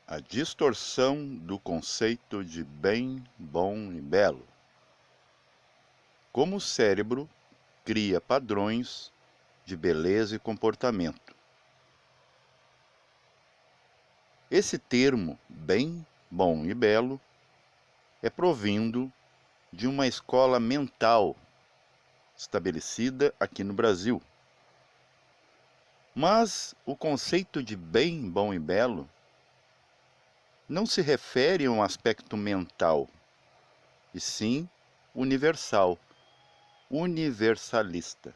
A distorção do conceito de bem, bom e belo. Como o cérebro cria padrões de beleza e comportamento. Esse termo, bem, bom e belo, é provindo de uma escola mental estabelecida aqui no Brasil. Mas o conceito de bem, bom e belo não se refere a um aspecto mental, e sim universal, universalista.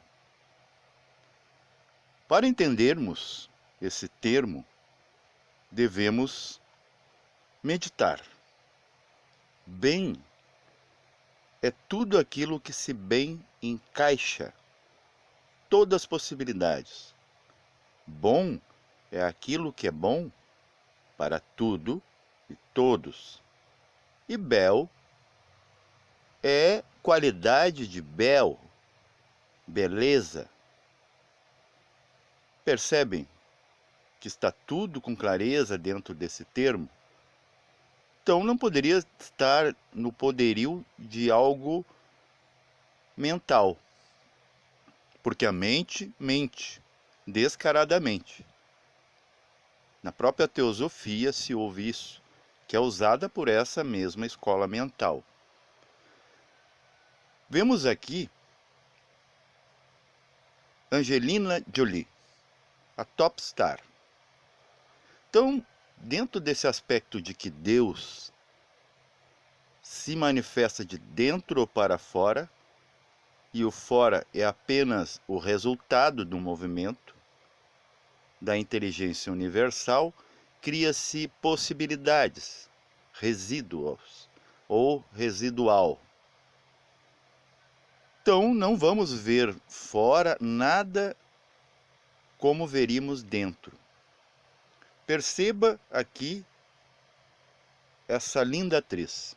Para entendermos esse termo, devemos meditar. Bem é tudo aquilo que se bem encaixa, todas as possibilidades. Bom é aquilo que é bom para tudo e todos. E bel é qualidade de bel, beleza. Percebem que está tudo com clareza dentro desse termo? Então não poderia estar no poderio de algo mental, porque a mente mente descaradamente. Na própria teosofia se ouve isso, que é usada por essa mesma escola mental. Vemos aqui Angelina Jolie, a top star. Então, dentro desse aspecto de que Deus se manifesta de dentro para fora, e o fora é apenas o resultado do movimento da inteligência universal, cria-se possibilidades, resíduos ou residual. Então não vamos ver fora nada como veríamos dentro. Perceba aqui essa linda atriz.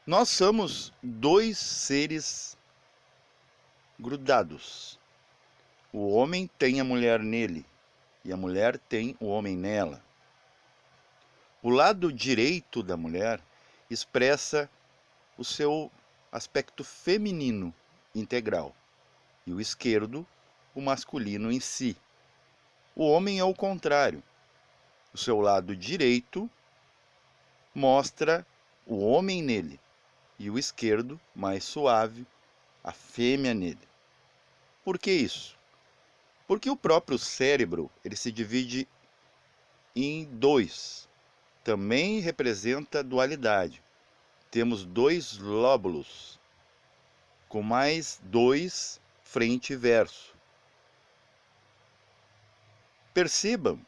Nós somos dois seres grudados. O homem tem a mulher nele e a mulher tem o homem nela. O lado direito da mulher expressa o seu aspecto feminino integral e o esquerdo, o masculino em si. O homem é o contrário. O seu lado direito mostra o homem nele e o esquerdo, mais suave, a fêmea nele. Por que isso? Porque o próprio cérebro ele se divide em dois. Também representa dualidade. Temos dois lóbulos, com mais dois frente e verso. Percebam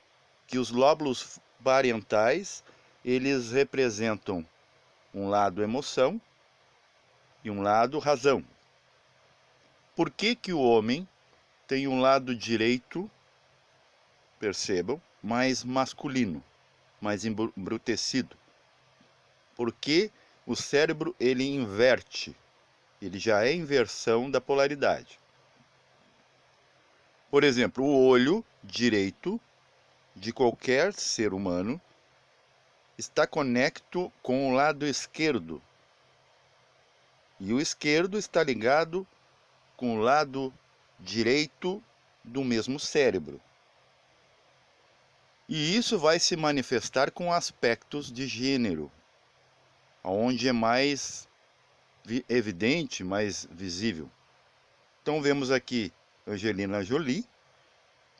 que os lóbulos parietais, eles representam um lado emoção e um lado razão. Por que que o homem tem um lado direito, percebam, mais masculino, mais embrutecido? Porque o cérebro ele inverte, ele já é inversão da polaridade. Por exemplo, o olho direito de qualquer ser humano está conecto com o lado esquerdo. E o esquerdo está ligado com o lado direito do mesmo cérebro. E isso vai se manifestar com aspectos de gênero, onde é mais evidente, mais visível. Então vemos aqui Angelina Jolie,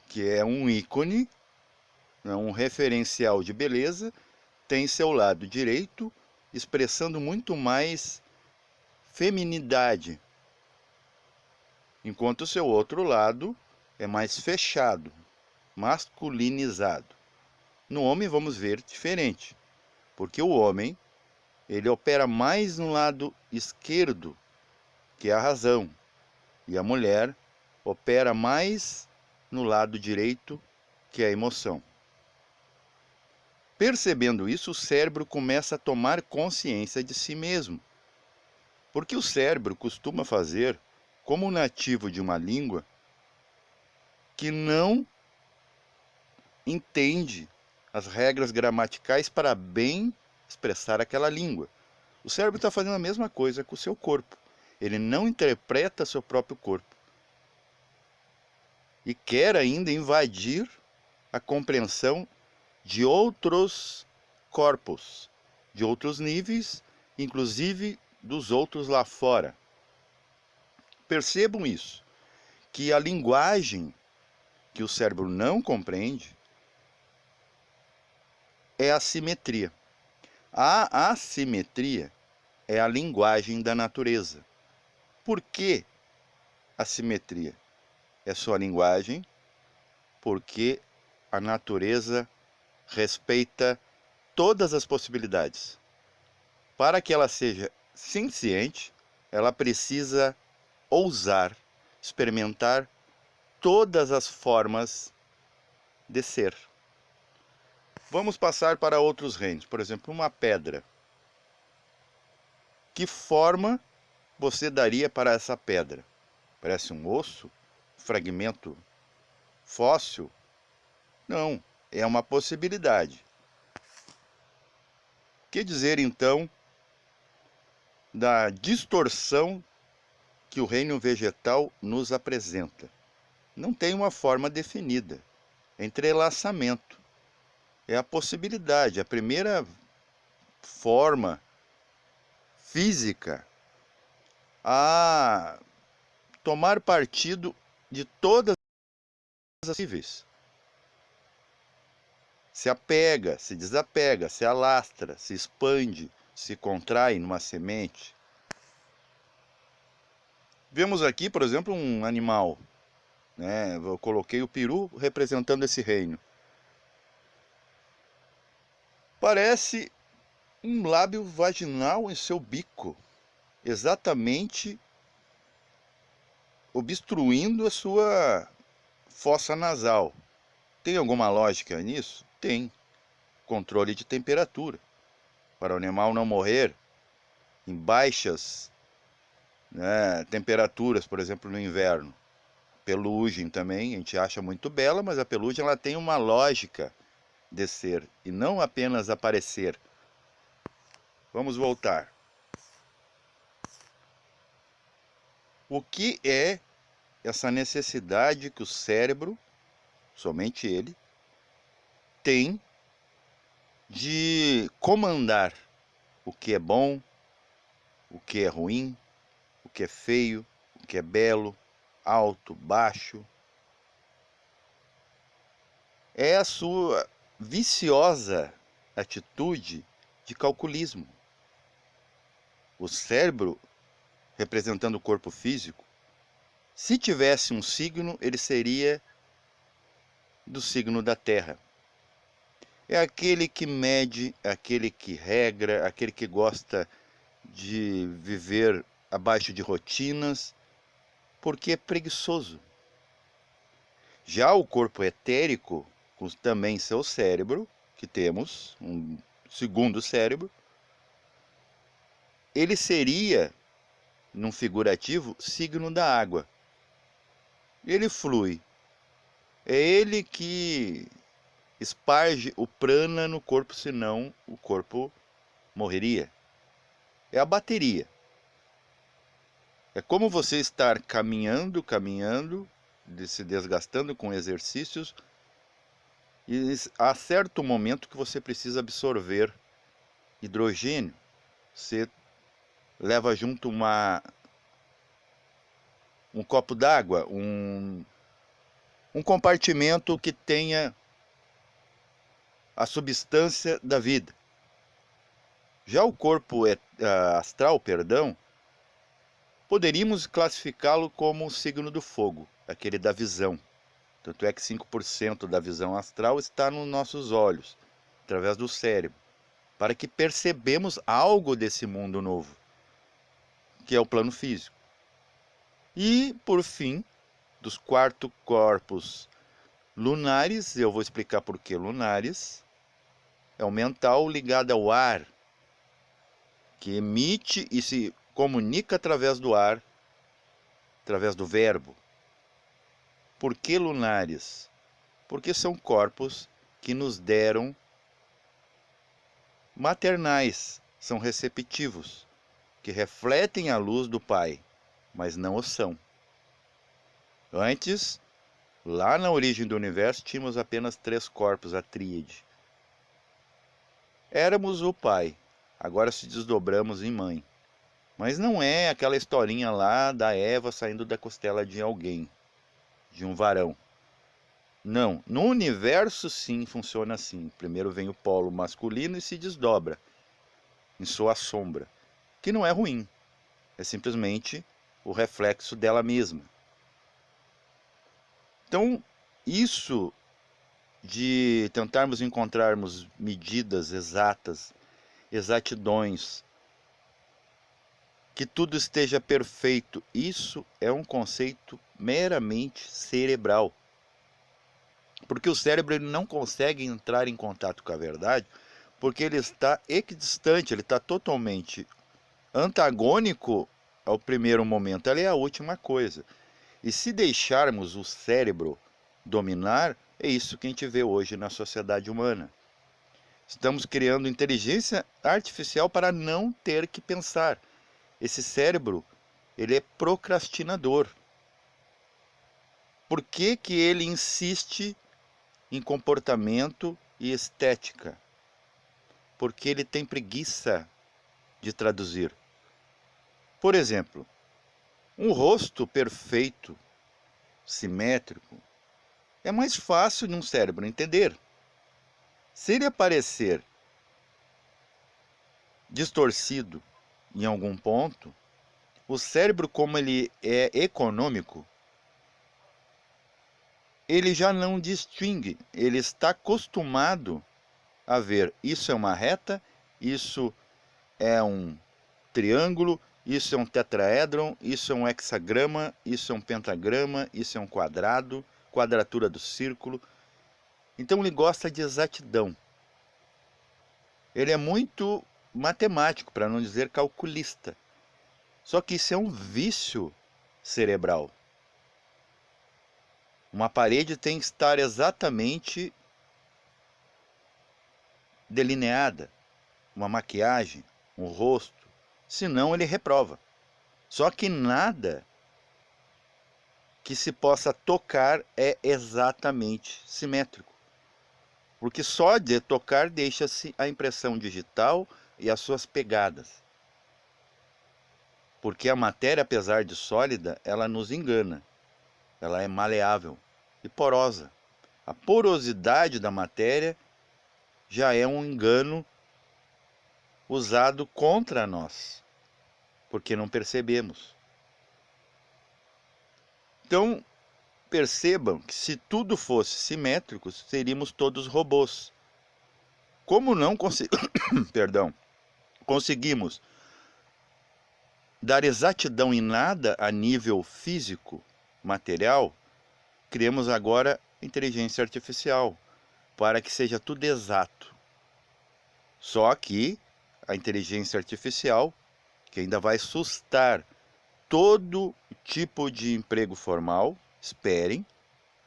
que é um ícone, um referencial de beleza, tem seu lado direito expressando muito mais feminidade, enquanto o seu outro lado é mais fechado, masculinizado. No homem vamos ver diferente, porque o homem ele opera mais no lado esquerdo, que é a razão, e a mulher opera mais no lado direito, que é a emoção. Percebendo isso, o cérebro começa a tomar consciência de si mesmo. Porque o cérebro costuma fazer como um nativo de uma língua que não entende as regras gramaticais para bem expressar aquela língua. O cérebro está fazendo a mesma coisa com o seu corpo. Ele não interpreta seu próprio corpo. E quer ainda invadir a compreensão de outros corpos, de outros níveis, inclusive dos outros lá fora. Percebam isso, que a linguagem que o cérebro não compreende é a simetria. A assimetria é a linguagem da natureza. Por que a simetria é sua linguagem? Porque a natureza respeita todas as possibilidades. Para que ela seja senciente, ela precisa ousar, experimentar todas as formas de ser. Vamos passar para outros reinos. Por exemplo, uma pedra. Que forma você daria para essa pedra? Parece um osso? Fragmento fóssil? Não, é uma possibilidade. Que dizer então da distorção que o reino vegetal nos apresenta? Não tem uma forma definida. É entrelaçamento. É a possibilidade, a primeira forma física a tomar partido de todas as possíveis. Se apega, se desapega, se alastra, se expande, se contrai numa semente. Vemos aqui, por exemplo, um animal, né? Eu coloquei o peru representando esse reino. Parece um lábio vaginal em seu bico, exatamente obstruindo a sua fossa nasal. Tem alguma lógica nisso? Tem. Controle de temperatura. Para o animal não morrer em baixas, né, temperaturas, por exemplo, no inverno. Pelugem também, a gente acha muito bela, mas a pelugem ela tem uma lógica de ser e não apenas aparecer. Vamos voltar. O que é essa necessidade que o cérebro, somente ele, tem de comandar o que é bom, o que é ruim, o que é feio, o que é belo, alto, baixo? É a sua viciosa atitude de calculismo. O cérebro, representando o corpo físico, se tivesse um signo, ele seria do signo da Terra. É aquele que mede, aquele que regra, aquele que gosta de viver abaixo de rotinas, porque é preguiçoso. Já o corpo etérico, com também seu cérebro, que temos, um segundo cérebro, ele seria, num figurativo, signo da água. Ele flui. É ele que esparge o prana no corpo, senão o corpo morreria. É a bateria. É como você estar caminhando, se desgastando com exercícios, e há certo momento que você precisa absorver hidrogênio. Você leva junto um copo d'água, um compartimento que tenha a substância da vida. Já o corpo astral, poderíamos classificá-lo como o signo do fogo, aquele da visão. Tanto é que 5% da visão astral está nos nossos olhos, através do cérebro, para que percebemos algo desse mundo novo, que é o plano físico. E, por fim, dos 4 corpos lunares, eu vou explicar por que lunares, é o mental ligado ao ar, que emite e se comunica através do ar, através do verbo. Por que lunares? Porque são corpos que nos deram maternais, são receptivos, que refletem a luz do Pai, mas não o são. Antes, lá na origem do universo, tínhamos apenas 3 corpos, a tríade. Éramos o Pai, agora se desdobramos em Mãe. Mas não é aquela historinha lá da Eva saindo da costela de alguém, de um varão. Não, no universo sim funciona assim. Primeiro vem o polo masculino e se desdobra em sua sombra, que não é ruim, é simplesmente o reflexo dela mesma. Então, isso de tentarmos encontrarmos medidas exatas, exatidões, que tudo esteja perfeito, isso é um conceito meramente cerebral. Porque o cérebro ele não consegue entrar em contato com a verdade, porque ele está equidistante, ele está totalmente antagônico ao primeiro momento, ela é a última coisa. E se deixarmos o cérebro dominar, é isso que a gente vê hoje na sociedade humana. Estamos criando inteligência artificial para não ter que pensar. Esse cérebro, ele é procrastinador. Por que que ele insiste em comportamento e estética? Porque ele tem preguiça de traduzir. Por exemplo, um rosto perfeito, simétrico, é mais fácil de um cérebro entender. Se ele aparecer distorcido em algum ponto, o cérebro, como ele é econômico, ele já não distingue, ele está acostumado a ver isso é uma reta, isso é um triângulo, isso é um tetraedron, isso é um hexagrama, isso é um pentagrama, isso é um quadrado, quadratura do círculo. Então ele gosta de exatidão. Ele é muito matemático, para não dizer calculista. Só que isso é um vício cerebral. Uma parede tem que estar exatamente delineada, uma maquiagem, um rosto, senão ele reprova. Só que nada que se possa tocar é exatamente simétrico. Porque só de tocar deixa-se a impressão digital e as suas pegadas. Porque a matéria, apesar de sólida, ela nos engana. Ela é maleável e porosa. A porosidade da matéria já é um engano usado contra nós, porque não percebemos. Então, percebam que se tudo fosse simétrico, seríamos todos robôs. Como não Perdão, conseguimos dar exatidão em nada a nível físico, material, criamos agora inteligência artificial para que seja tudo exato. Só que a inteligência artificial, que ainda vai sustar todo tipo de emprego formal, esperem,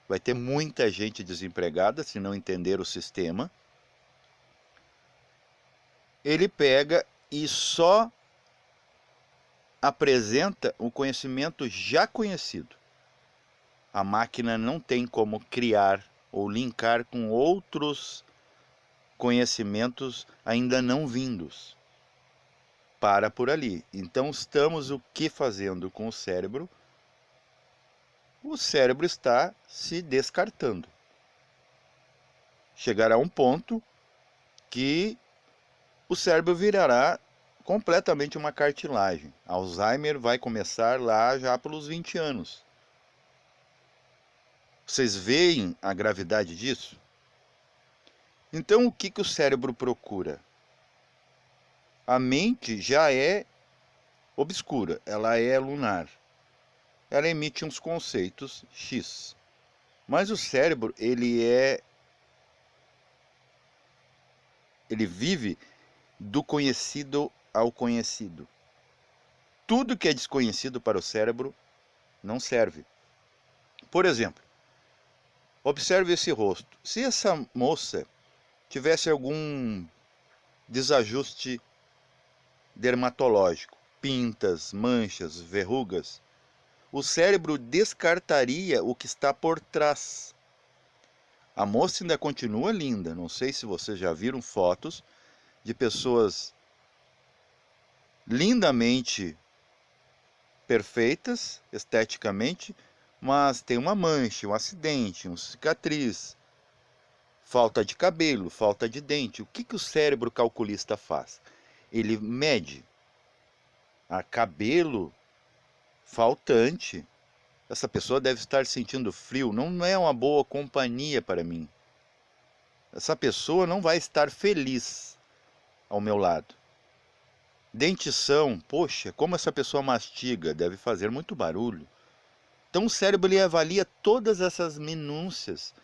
vai ter muita gente desempregada se não entender o sistema. Ele pega e só apresenta o conhecimento já conhecido. A máquina não tem como criar ou linkar com outros conhecimentos ainda não vindos. Para por ali. Então estamos o que fazendo com o cérebro? O cérebro está se descartando. Chegará um ponto que o cérebro virará completamente uma cartilagem. Alzheimer vai começar lá já pelos 20 anos. Vocês veem a gravidade disso? Então o que o cérebro procura? A mente já é obscura, ela é lunar. Ela emite uns conceitos X. Mas o cérebro, ele vive do conhecido ao conhecido. Tudo que é desconhecido para o cérebro não serve. Por exemplo, observe esse rosto. Se essa moça tivesse algum desajuste dermatológico, pintas, manchas, verrugas, o cérebro descartaria o que está por trás. A moça ainda continua linda. Não sei se vocês já viram fotos de pessoas lindamente perfeitas, esteticamente, mas tem uma mancha, um acidente, uma cicatriz, falta de cabelo, falta de dente. O que o cérebro calculista faz? Ele mede a cabelo faltante. Essa pessoa deve estar sentindo frio, não é uma boa companhia para mim. Essa pessoa não vai estar feliz ao meu lado. Dentição, poxa, como essa pessoa mastiga, deve fazer muito barulho. Então o cérebro ele avalia todas essas minúcias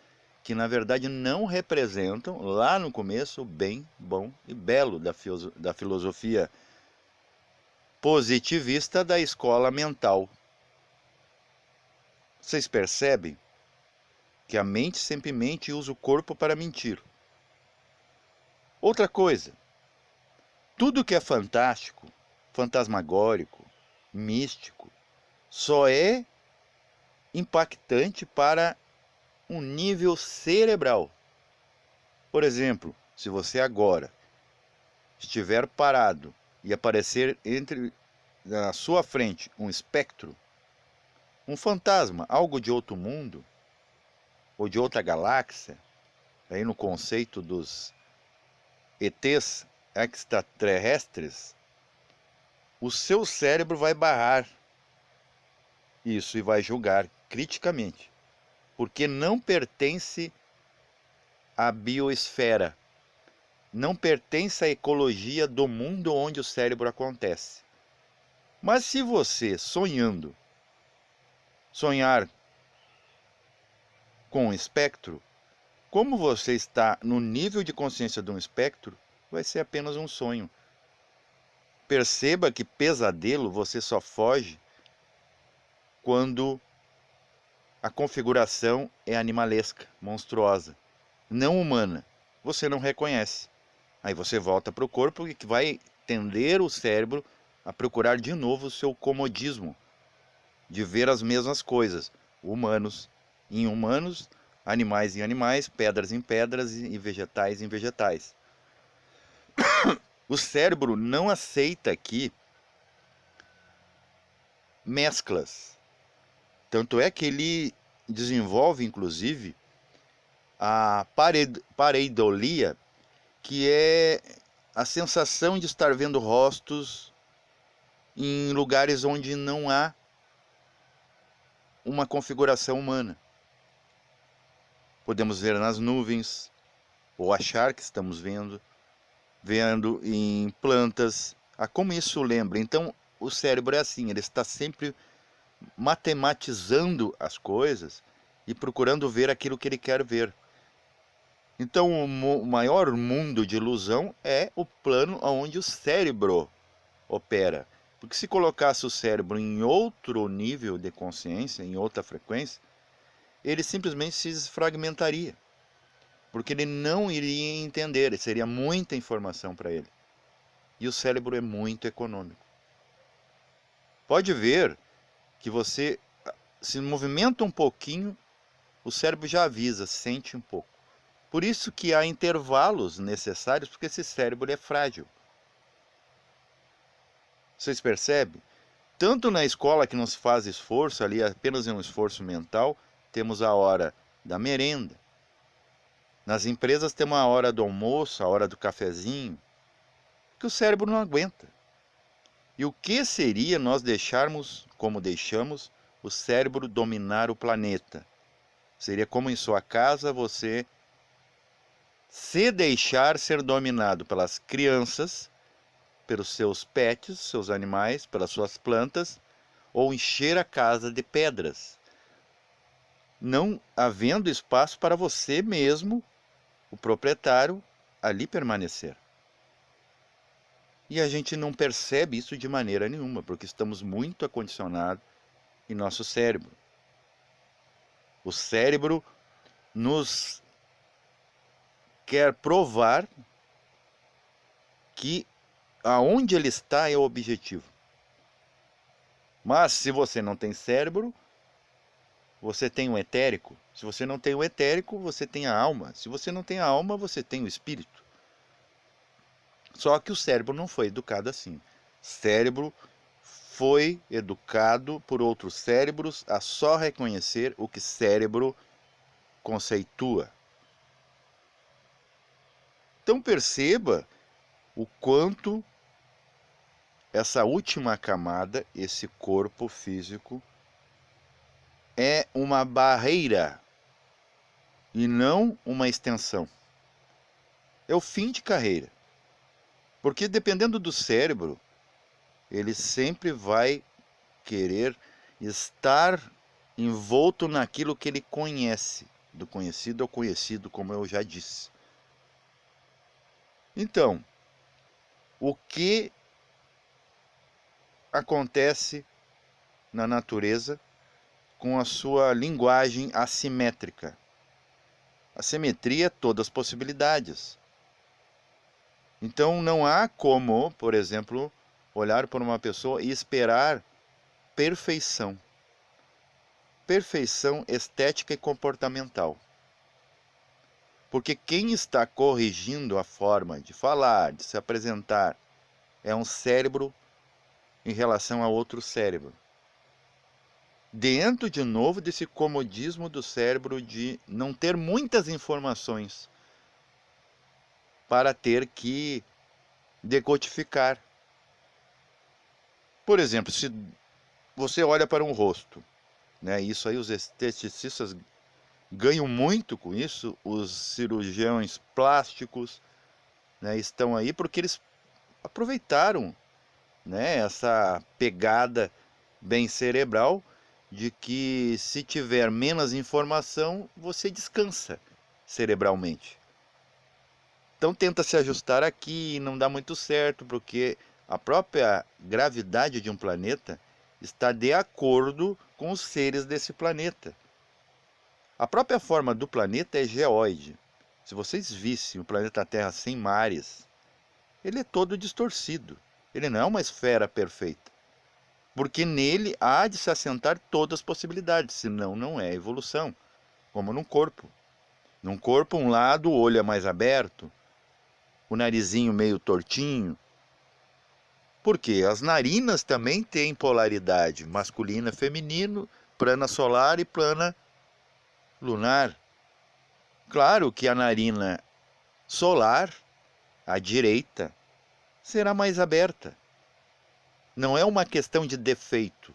que na verdade não representam, lá no começo, o bem, bom e belo da filosofia positivista da escola mental. Vocês percebem que a mente sempre mente e usa o corpo para mentir. Outra coisa, tudo que é fantástico, fantasmagórico, místico, só é impactante para um nível cerebral. Por exemplo, se você agora estiver parado e aparecer na sua frente um espectro, um fantasma, algo de outro mundo ou de outra galáxia, aí no conceito dos ETs extraterrestres, o seu cérebro vai barrar isso e vai julgar criticamente, porque não pertence à biosfera, não pertence à ecologia do mundo onde o cérebro acontece. Mas se você sonhar com um espectro, como você está no nível de consciência de um espectro, vai ser apenas um sonho. Perceba que pesadelo você só foge quando a configuração é animalesca, monstruosa, não humana. Você não reconhece. Aí você volta para o corpo e que vai tender o cérebro a procurar de novo o seu comodismo, de ver as mesmas coisas, humanos em humanos, animais em animais, pedras em pedras e vegetais em vegetais. O cérebro não aceita aqui mesclas. Tanto é que ele desenvolve, inclusive, a pareidolia, que é a sensação de estar vendo rostos em lugares onde não há uma configuração humana. Podemos ver nas nuvens, ou achar que estamos vendo em plantas. Como isso lembra? Então, o cérebro é assim, ele está sempre matematizando as coisas e procurando ver aquilo que ele quer ver. Então, o maior mundo de ilusão é o plano onde o cérebro opera. Porque se colocasse o cérebro em outro nível de consciência, em outra frequência, ele simplesmente se desfragmentaria. Porque ele não iria entender, seria muita informação para ele. E o cérebro é muito econômico. Pode ver que você se movimenta um pouquinho, o cérebro já avisa, sente um pouco. Por isso que há intervalos necessários, porque esse cérebro é frágil. Vocês percebem? Tanto na escola que não se faz esforço, ali apenas é um esforço mental, temos a hora da merenda. Nas empresas temos a hora do almoço, a hora do cafezinho, que o cérebro não aguenta. E o que seria nós deixarmos, como deixamos, o cérebro dominar o planeta? Seria como em sua casa você se deixar ser dominado pelas crianças, pelos seus pets, seus animais, pelas suas plantas, ou encher a casa de pedras, não havendo espaço para você mesmo, o proprietário, ali permanecer. E a gente não percebe isso de maneira nenhuma, porque estamos muito acondicionados em nosso cérebro. O cérebro nos quer provar que aonde ele está é o objetivo. Mas se você não tem cérebro, você tem um etérico. Se você não tem o etérico, você tem a alma. Se você não tem a alma, você tem o espírito. Só que o cérebro não foi educado assim. Cérebro foi educado por outros cérebros a só reconhecer o que cérebro conceitua. Então perceba o quanto essa última camada, esse corpo físico, é uma barreira e não uma extensão. É o fim de carreira. Porque dependendo do cérebro, ele sempre vai querer estar envolto naquilo que ele conhece, do conhecido ao conhecido, como eu já disse. Então, o que acontece na natureza com a sua linguagem assimétrica? A simetria é todas as possibilidades. Então não há como, por exemplo, olhar para uma pessoa e esperar perfeição. Perfeição estética e comportamental. Porque quem está corrigindo a forma de falar, de se apresentar, é um cérebro em relação a outro cérebro. Dentro, de novo, desse comodismo do cérebro de não ter muitas informações para ter que decodificar. Por exemplo, se você olha para um rosto, né, isso aí os esteticistas ganham muito com isso, os cirurgiões plásticos, né, estão aí porque eles aproveitaram, né, essa pegada bem cerebral de que se tiver menos informação, você descansa cerebralmente. Então tenta se ajustar aqui, não dá muito certo, porque a própria gravidade de um planeta está de acordo com os seres desse planeta. A própria forma do planeta é geóide. Se vocês vissem o planeta Terra sem mares, ele é todo distorcido. Ele não é uma esfera perfeita. Porque nele há de se assentar todas as possibilidades, senão não é evolução. Como num corpo. Num corpo, um lado, o olho é mais aberto, o narizinho meio tortinho. Porque as narinas também têm polaridade, masculina, feminino, plana solar e plana lunar. Claro que a narina solar, à direita, será mais aberta. Não é uma questão de defeito.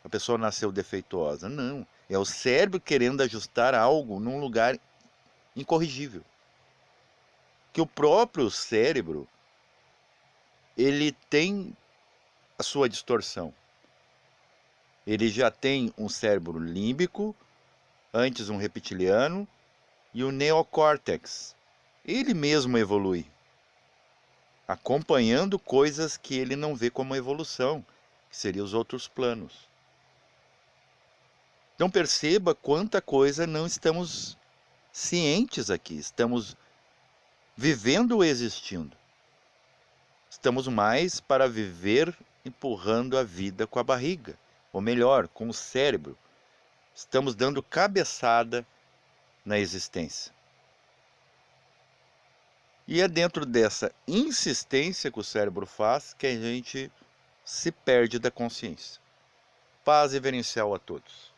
A pessoa nasceu defeituosa. Não. É o cérebro querendo ajustar algo num lugar incorrigível. Que o próprio cérebro, ele tem a sua distorção. Ele já tem um cérebro límbico, antes um reptiliano, e o neocórtex. Ele mesmo evolui, acompanhando coisas que ele não vê como evolução, que seriam os outros planos. Então perceba quanta coisa não estamos cientes aqui, estamos vivendo ou existindo. Estamos mais para viver empurrando a vida com a barriga, ou melhor, com o cérebro. Estamos dando cabeçada na existência. E é dentro dessa insistência que o cérebro faz que a gente se perde da consciência. Paz reverencial a todos.